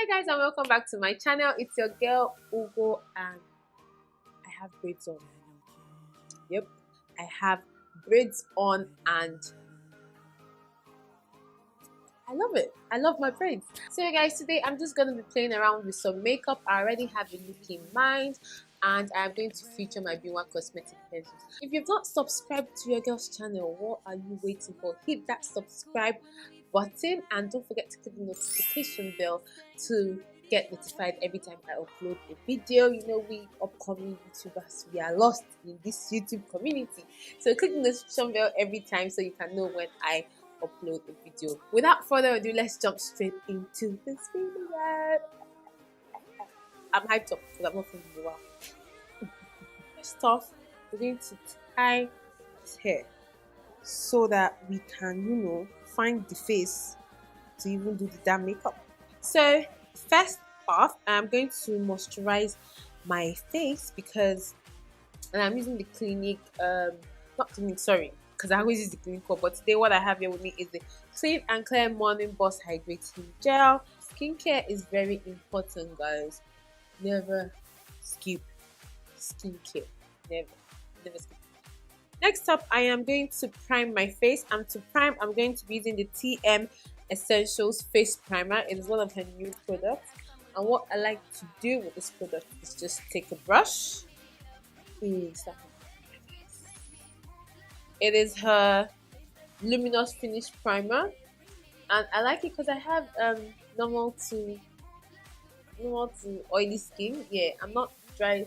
Hi guys and welcome back to my channel. It's your girl Ugo and I have braids on. Yep, I have braids on and I love it. I love my braids. So you guys, today I'm just going to be playing around with some makeup. I already have a look in mind and I'm going to feature my Binwa cosmetic pencils. If you've not subscribed to your girl's channel, what are you waiting for? Hit that subscribe button and don't forget to click the notification bell to get notified every time I upload a video. You know, we upcoming YouTubers, we are lost in this YouTube community. So click the notification bell every time so you can know when I upload a video. Without further ado, let's jump straight into this video. I'm hyped up because I'm not feeling well. First off, we're going to tie his hair so that we can, find the face to even do the damn makeup. So first off, I'm going to moisturize my face and I'm using the Clinique, not Clinique, sorry, because I always use the Clinique one, but today what I have here with me is the Clean and Clear Morning Burst Hydrating Gel. Skincare is very important, guys. Never skip skincare. Never skip. Next up, I am going to prime my face. And to prime, I'm going to be using the TM Essentials Face Primer. It is one of her new products. And what I like to do with this product is just take a brush. It is her Luminous Finish Primer. And I like it because I have normal to oily skin. Yeah, I'm not dry.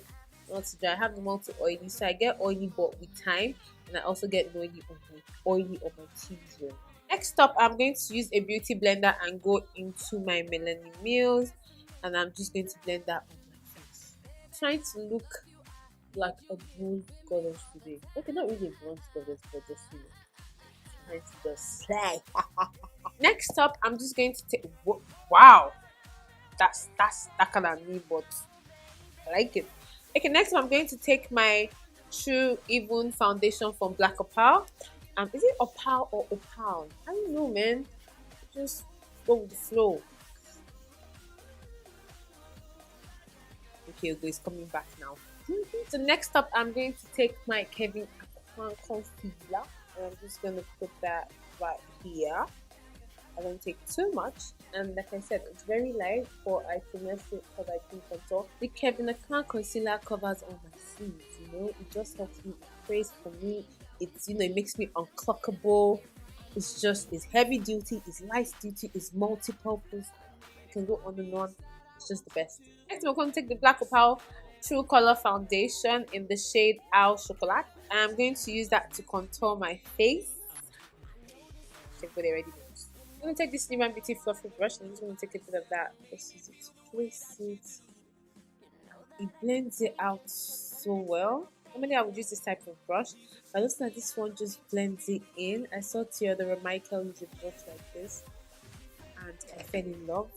I have normal to oily, so I get oily but with time, and I also get oily on my T-zone. Next up, I'm going to use a beauty blender and go into my Melanie Mills, and I'm just going to blend that on my face. I'm trying to look like a bronze goddess today. Okay, not really a bronze goddess, but just trying to just slay. Next up, I'm just going to take. Wow, that's that kind of me, but I like it. Okay, next I'm going to take my True Even foundation from Black Opal. Is it Opal or Opal? I don't know, man. Just go with the flow. Okay, it's coming back now. So next up, I'm going to take my Kevin Aquan concealer, and I'm just going to put that right here. I don't take too much, and like I said, it's very light for I can mess it because I can contour. The Kevin Aquan concealer covers all my sins, it just helps me praise for me. It's it makes me unclockable. It's heavy duty, it's light duty, it's multi-purpose. You can go on and on. It's just the best. Next, I'm going to take the Black Opal True Color Foundation in the shade Al Chocolat, and I'm going to use that to contour my face. Everybody already knows. I'm going to take this Nivea Beauty Fluffy brush and I'm just going to take a bit of that. Let's use it to place it. It blends it out so well. Normally I would use this type of brush, but it looks like this one just blends it in. I saw Theodora Michael use a brush like this and I fell in love.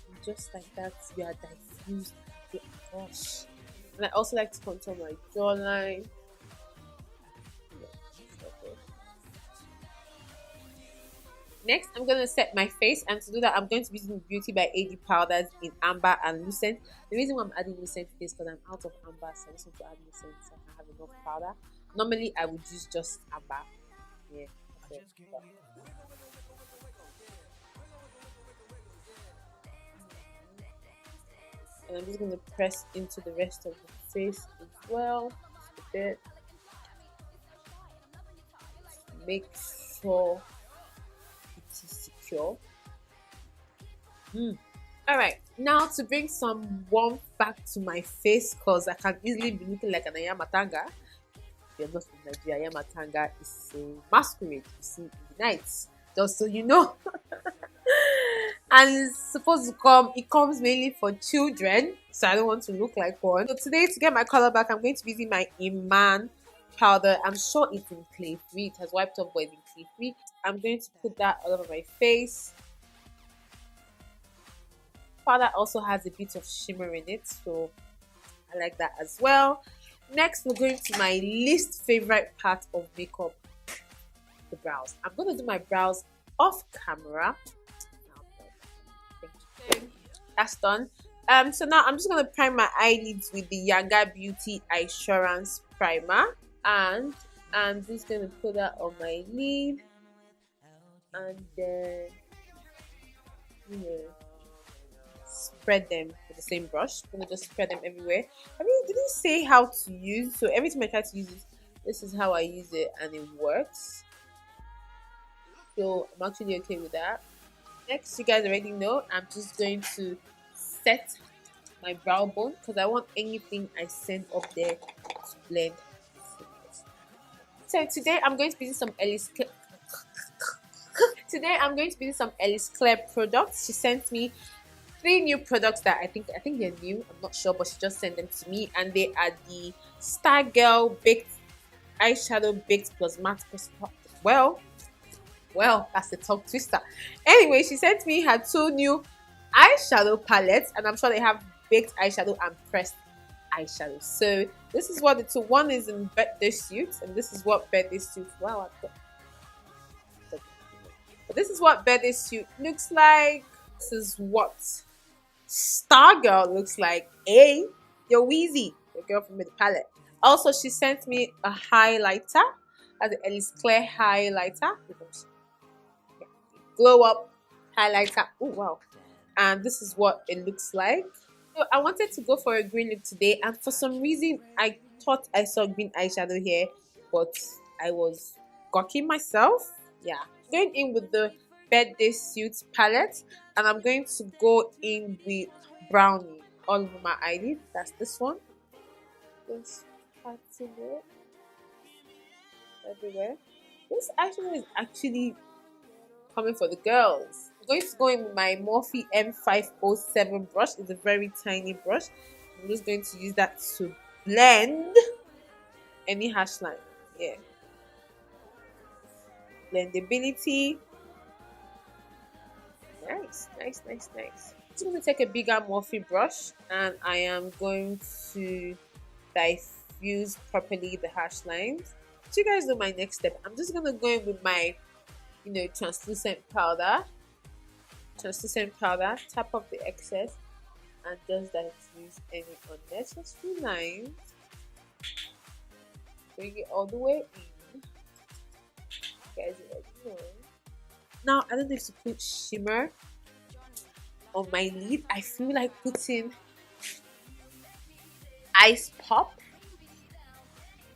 And just like that, we are diffused the brush. And I also like to contour my jawline. Next, I'm going to set my face, and to do that, I'm going to be using Beauty by AD powders in Amber and Lucent. The reason why I'm adding Lucent is because I'm out of Amber, so I just want to add Lucent so I can have enough powder. Normally, I would use just Amber. Yeah. Okay. And I'm just going to press into the rest of the face as well, just a bit. Make sure secure. Alright, now to bring some warmth back to my face, because I can easily be looking like an Ayamatanga. If you're not from Nigeria, Ayamatanga is a masquerade you see in the night, just so you know. And it's supposed to it comes mainly for children, so I don't want to look like one. So today, to get my color back, I'm going to be using my Iman powder. I'm sure it's in clay free. It has wiped off, but it's in clay free. I'm going to put that all over my face. Powder also has a bit of shimmer in it, so I like that as well. Next, we're going to my least favorite part of makeup, the brows. I'm going to do my brows off camera. That's done. So now I'm just gonna prime my eyelids with the Yaga Beauty Assurance Primer, and I'm just gonna put that on my lid, and then spread them with the same brush. I'm gonna just spread them everywhere. I mean, did he say how to use? So every time I try to use it, this is how I use it, and it works. So I'm actually okay with that. Next, you guys already know, I'm just going to set my brow bone because I want anything I send up there to blend. So today I'm going to be using some Ellis. Today I'm going to be using some Ellis Claire products. She sent me 3 new products that I think they're new. I'm not sure, but she just sent them to me, and they are the Star Girl Baked Eyeshadow Baked Plus Matte Plus. Well, that's a tongue twister. Anyway, she sent me her 2 new eyeshadow palettes, and I'm sure they have baked eyeshadow and pressed eyeshadow. So this is what the 2. One is in birthday suit, and this is what birthday suit. Wow, but this is what birthday suit looks like. This is what Star Girl looks like. Hey, you're Wheezy, the girl from the palette. Also, she sent me a highlighter, the Ellis Claire highlighter. Glow up highlighter. Oh wow. And this is what it looks like. So I wanted to go for a green look today, and for some reason I thought I saw green eyeshadow here, but I was gawking myself. Yeah, going in with the birthday suit palette, and I'm going to go in with brownie all over my eyelid. That's this one. Just patting it everywhere. This eyeshadow is actually coming for the girls. I'm going to go in with my Morphe M507 brush. It's a very tiny brush. I'm just going to use that to blend any hash line. Yeah. Blendability. Nice. I'm just going to take a bigger Morphe brush, and I am going to diffuse properly the hash lines. So you guys know my next step. I'm just going to go in with my translucent powder, tap off the excess, and just diffuse any unnecessary lines. Bring it all the way in. You guys already know. Now I don't need to put shimmer on my lid. I feel like putting ice pop.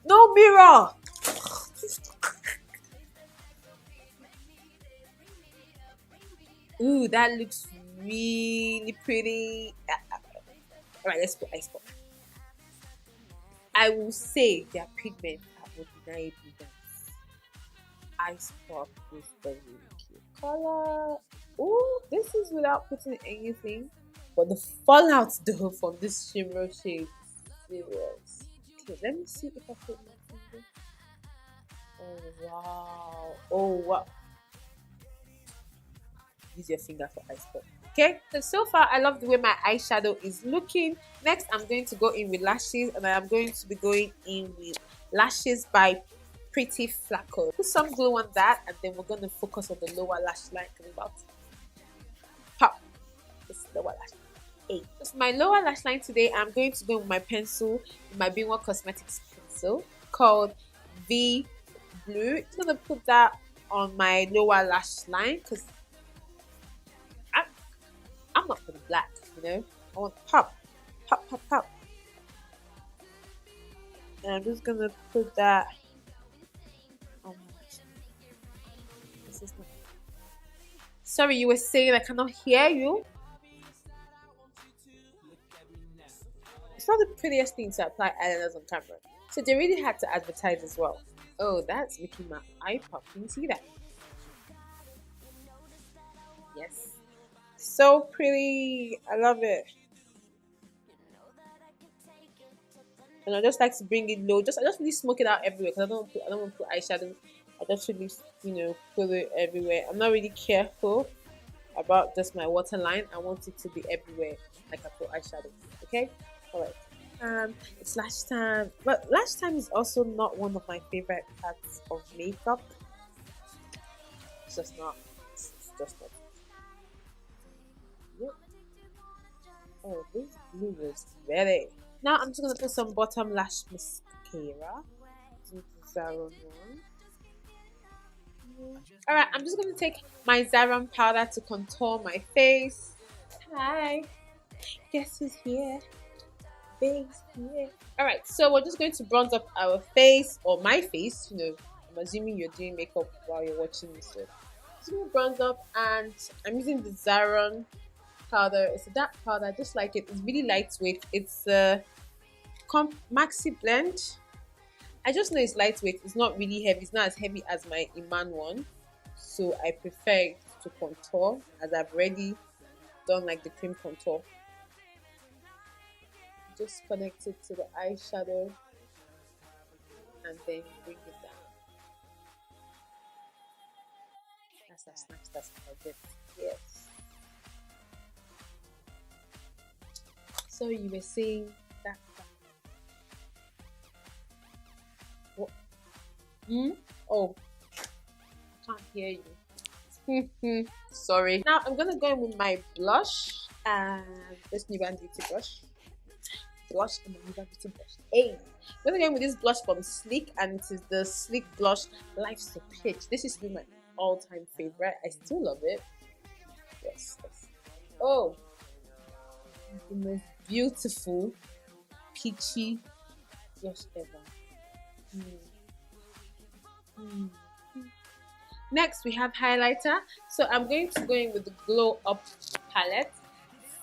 No mirror. Ooh, that looks really pretty. Alright, let's put ice pop. I will say their pigments are undeniably nice. Ice pop is the really cute color. Ooh, this is without putting anything. But the fallout though from this shimmer shade, serious. Okay, let me see if I put my finger. Oh wow. Use your finger for ice pop. Okay, so far I love the way my eyeshadow is looking. Next, I'm going to go in with lashes, and I am going to be going in with Lashes by Pretty Flaco. Put some glue on that, and then we're going to focus on the lower lash line. About pop. This is lower lash line. So my lower lash line today, I'm going to go with my pencil, my Binwa Cosmetics pencil called V Blue. I'm going to put that on my lower lash line because I'm not for the black, I want pop. And I'm just gonna put that on my chin. This is not. Sorry, you were saying I cannot hear you. It's not the prettiest thing to apply eyeliners on camera, so they really had to advertise as well. Oh, that's making my eye pop. Can you see that? Yes. So pretty. I love it. And I just like to bring it low. I just really smoke it out everywhere because I don't want to put eyeshadow. I just really put it everywhere. I'm not really careful about just my waterline. I want it to be everywhere like I put eyeshadow. Okay? Alright. It's lash time. But lash time is also not one of my favorite parts of makeup. It's just not. It's just not. Yep. Oh, this blue is ready. Now I'm just gonna put some bottom lash mascara. This is Zaron one. Alright, I'm just gonna take my Zaron powder to contour my face. Hi, guess who's here? Babe's here. Alright, so we're just going to bronze up our face, or my face, you know. I'm assuming you're doing makeup while you're watching this. So just gonna bronze up, and I'm using the Zaron powder. It's a dark powder, just like it. It's really lightweight. It's a maxi blend. I just know it's lightweight. It's not really heavy. It's not as heavy as my Iman one, so I prefer it to contour, as I've already done like the cream contour. Just connect it to the eyeshadow and then bring it down. That's a snatch. That's how I did. Yes. So you were saying that. What? Oh, I can't hear you. Sorry. Now I'm gonna go in with my blush and this New Beauty brush. Blush and my New Beauty brush. Hey, I'm gonna go in with this blush from Sleek, and it is the Sleek blush Life's the Pitch. This is my all-time favorite. I still love it. Yes. Oh, the most beautiful peachy blush ever. Next we have highlighter. So I'm going to go in with the Glow Up palette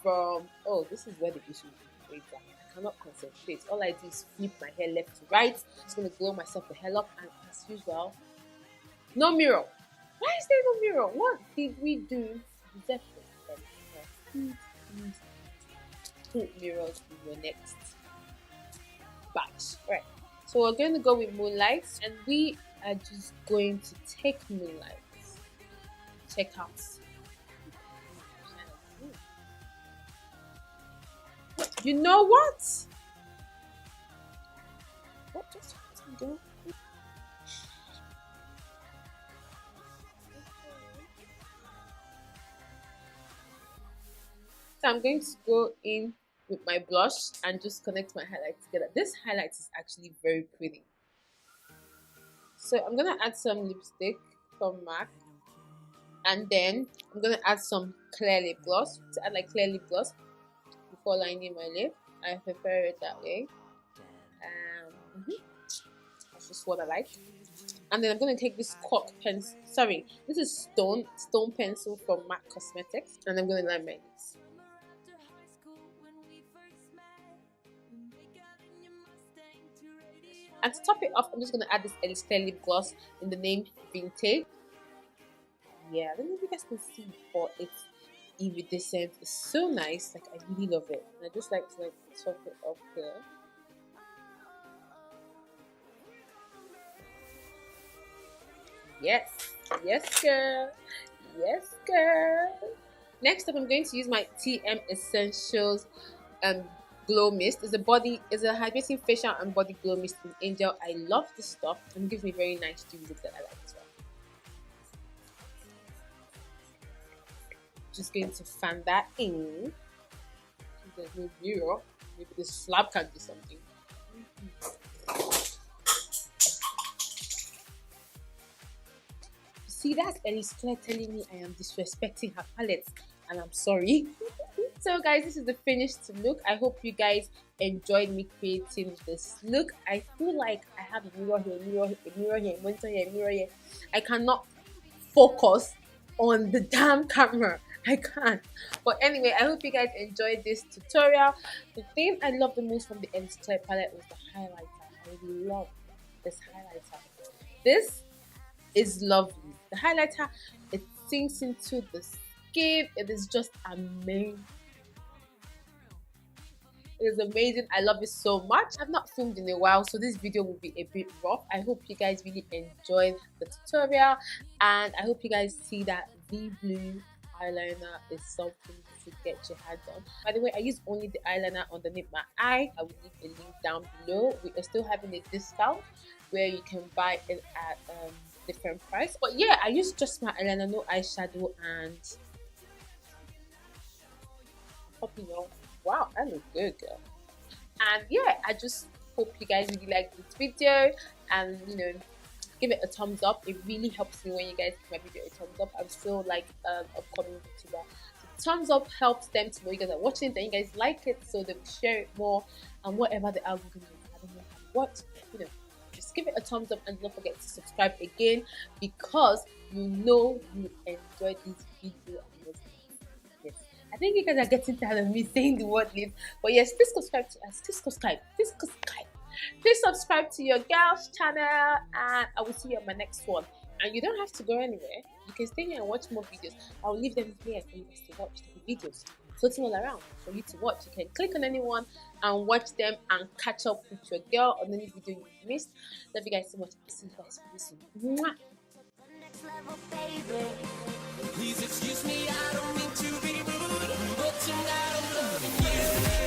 from, oh, this is where the issue is. Wait, I cannot concentrate. All I do is flip my hair left to right. I'm just going to glow myself the hell up, and as usual, no mirror. Why is there no mirror? What did we do? Put mirrors in your next batch. Right. So we're going to go with Moonlight, and we are just going to take Moonlight. Check out. You know what? What just happened? So I'm going to go in with my blush and just connect my highlight together. This highlight is actually very pretty. So I'm gonna add some lipstick from MAC, and then I'm gonna add some clear lip gloss to add like clear lip gloss before lining my lip. I prefer it that way. That's just what I like. And then I'm gonna take this cork pencil. Sorry, this is stone pencil from MAC Cosmetics, and I'm gonna line my lips. And to top it off, I'm just going to add this Ellis Clear lip gloss in the name Vintage. Yeah, I don't know if you guys can see, but it's iridescent. It's so nice. Like, I really love it. And I just like to top it up here. Yes. Yes, girl. Yes, girl. Next up, I'm going to use my TM Essentials glow mist. Is a hydrating facial and body glow mist in Angel. I love this stuff, and it gives me very nice dewy look that I like as well. Just going to fan that in. There's no mirror. Maybe this slab can do something. See, that's Ellis Claire telling me I am disrespecting her palette, and I'm sorry. So guys, this is the finished look. I hope you guys enjoyed me creating this look. I feel like I have a mirror here, monitor here, mirror here. I cannot focus on the damn camera. I can't. But anyway, I hope you guys enjoyed this tutorial. The thing I love the most from the Ellis Claire palette was the highlighter. I love this highlighter. This is lovely. The highlighter, it sinks into the skin. It is just amazing. It is amazing. I love it so much. I've not filmed in a while, so this video will be a bit rough. I hope you guys really enjoyed the tutorial, and I hope you guys see that the blue eyeliner is something to get your hands on. By the way, I use only the eyeliner underneath my eye. I will leave a link down below. We are still having a discount where you can buy it at different price. But yeah, I use just my eyeliner, no eyeshadow, and popping off. Wow, that looks good, girl. And yeah, I just hope you guys really like this video, and give it a thumbs up. It really helps me when you guys give my video a thumbs up. I'm still like an upcoming YouTuber. So thumbs up helps them to know you guys are watching it and you guys like it, so they will share it more. And whatever the algorithm is, I don't know what, just give it a thumbs up, and don't forget to subscribe again, because you enjoyed this video. Yes, I think you guys are getting tired of me saying the word live, but yes, please subscribe to us. Please subscribe to your girl's channel, and I will see you on my next one. And you don't have to go anywhere. You can stay here and watch more videos. I'll leave them here for you guys to watch the videos floating all around for you to watch. You can click on anyone and watch them and catch up with your girl on any video you missed. Love you guys so much. I'll see you guys very soon. Mwah. Please excuse me, I don't mean to be rude, but tonight I'm loving you.